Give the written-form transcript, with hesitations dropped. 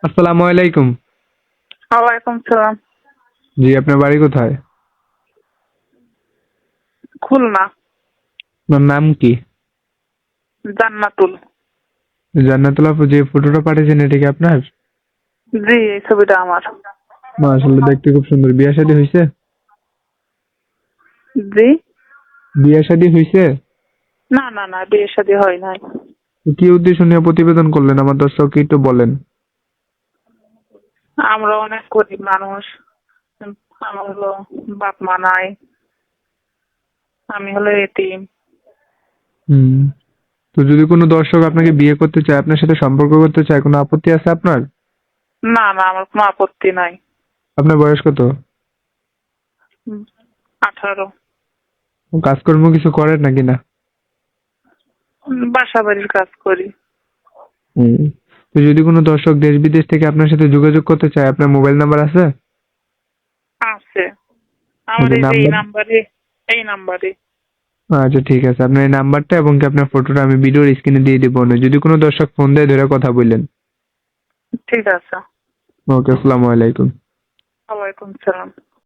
আসসালামু আলাইকুম। ওয়ালাইকুম সালাম। জি, আপনার বাড়ি কোথায়? খুলনা। আপনার নাম কি? জান্নাতুল। জান্নাতুল আপু, যে ফটোটা পাঠিয়েছেন এটা কি আপনার? জি, এই ছবিটা আমার। মাশাআল্লাহ, দেখতে খুব সুন্দর। বিয়ে শাদী হয়েছে? জি। বিয়ে শাদী হয়েছে? না না না, বিয়ে শাদী হয় নাই। কি উদ্দেশ্য নিয়ে প্রতিবেদন করলেন আমার দর্শককে একটু বলেন। আমরা অনেক গরিব মানুষ। আমার হলো বাপ মা নাই। আমি হলো এতিম। হুম। তো যদি কোনো দর্শক আপনাকে বিয়ে করতে চায়, আপনার সাথে সম্পর্ক করতে চায়, কোনো আপত্তি আছে আপনার? না না, আমার কোনো আপত্তি নাই। আপনার বয়স কত? 18। কাজকর্ম কিছু করেন নাকি না? বাসা বাড়ির কাজ করি। হুম। তো যদি কোনো দর্শক দেশ বিদেশ থেকে আপনার সাথে যোগাযোগ করতে চায়, আপনার মোবাইল নাম্বার আছে? আছে আমার, যে এই যে এই নাম্বার। নাম্বারে। এই নাম্বারে। আচ্ছা, ঠিক আছে, আপনার এই নাম্বারটা এবং কি আপনার ফটোটা আমি ভিডিওর স্ক্রিনে দিয়ে দিব না, যদি কোনো দর্শক ফোন দেয় ধরে কথা বললেন। ঠিক আছে। ওকে, আসসালামু আলাইকুম। ওয়ালাইকুম সালাম।